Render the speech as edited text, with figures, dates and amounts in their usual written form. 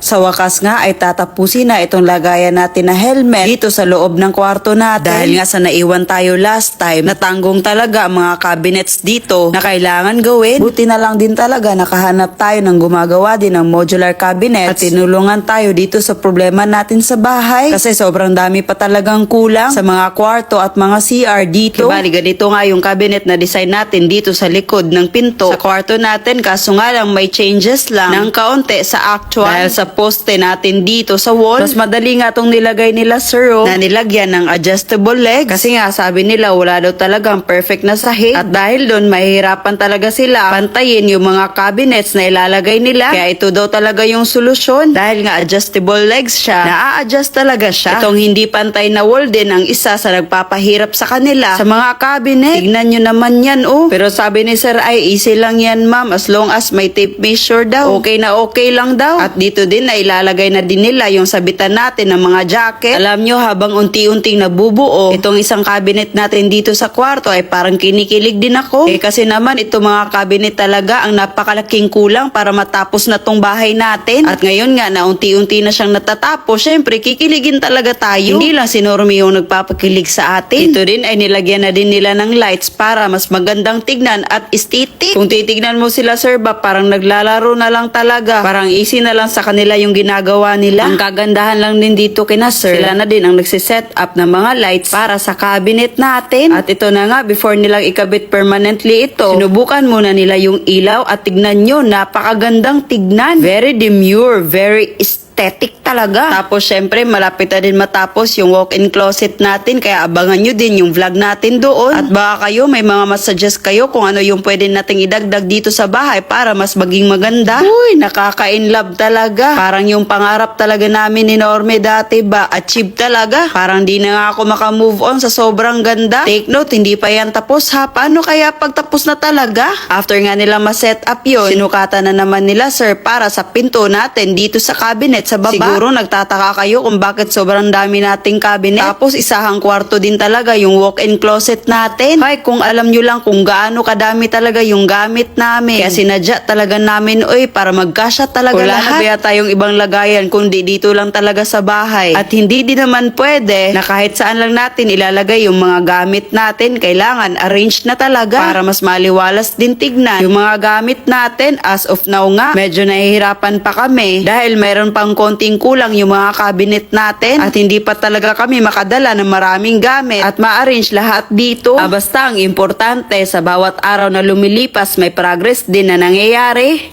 Sa wakas nga ay tatapusin na itong lagayan natin na helmet dito sa loob ng kwarto natin. Dahil nga sa naiwan tayo last time, natanggong talaga ang mga cabinets dito na kailangan gawin. Buti na lang din talaga nakahanap tayo ng gumagawa din ng modular cabinets at tinulungan tayo dito sa problema natin sa bahay kasi sobrang dami pa talagang kulang sa mga kwarto at mga CR dito. Bali ganito nga yung cabinet na design natin dito sa likod ng pinto sa kwarto natin, kaso nga lang may changes lang ng kaunti sa actual dahil sa poste natin dito sa wall. Mas madali nga tong nilagay nila sir na nilagyan ng adjustable legs kasi nga sabi nila wala daw talagang perfect na sahig at dahil doon mahihirapan talaga sila pantayin yung mga cabinets na ilalagay nila, kaya ito daw talaga yung solusyon dahil nga adjustable legs siya, na-a-adjust talaga siya. Itong hindi pantay na wall din ang isa sa nagpapahirap sa kanila sa mga cabinet. Tignan nyo naman yan pero sabi ni sir ay easy lang yan ma'am as long as may tape measure daw, okay na okay lang daw. At dito din na ilalagay na din nila yung sabitan natin ng mga jacket. Alam nyo, habang unti-unting nabubuo itong isang cabinet natin dito sa kwarto ay parang kinikilig din ako kasi naman itong mga cabinet talaga ang napakalaking kulang para matapos na tong bahay natin. At ngayon nga na unti-unti na siyang natatapos, syempre kikiligin talaga tayo. Hindi lang si Normie yung nagpapakilig sa atin. Ito din ay nilagyan na din nila ng lights para mas magandang tignan at aesthetic. Kung titignan mo sila sir ba, parang naglalaro na lang talaga. Parang easy na lang sa kanila yung ginagawa nila. Ang kagandahan lang din dito kina sir, sila na din ang nagsiset up ng mga lights para sa cabinet natin. At ito na nga, before nilang ikabit permanently ito, sinubukan muna nila yung ilaw at tignan nyo, napakagandang tignan. Very demure, very aesthetic talaga. Tapos syempre malapit na din matapos yung walk-in closet natin, kaya abangan nyo din yung vlog natin doon. At baka kayo may mga masuggest kayo kung ano yung pwede nating idagdag dito sa bahay para mas maging maganda. Uy, nakaka-inlove talaga. Parang yung pangarap talaga namin ni Norme dati ba, achieve talaga. Parang di na nga ako makamove on sa sobrang ganda. Take note, hindi pa yan tapos ha. Paano kaya pagtapos na talaga? After nga nila ma-set up yun, sinukatan na naman nila sir para sa pinto natin dito sa cabinet sa baba. Siguro nagtataka kayo kung bakit sobrang dami nating cabinet. Tapos isahang kwarto din talaga yung walk-in closet natin. Ay, kung alam nyo lang kung gaano kadami talaga yung gamit namin. Kaya sinadya talaga namin para magkasya talaga lahat. Wala na tayong ibang lagayan kundi dito lang talaga sa bahay. At hindi din naman pwede na kahit saan lang natin ilalagay yung mga gamit natin. Kailangan arrange na talaga para mas maliwalas din tignan yung mga gamit natin. As of now nga, medyo nahihirapan pa kami dahil mayroon pang konting kulang yung mga cabinet natin at hindi pa talaga kami makadala ng maraming gamit at ma-arrange lahat dito. Basta ang importante sa bawat araw na lumilipas may progress din na nangyayari.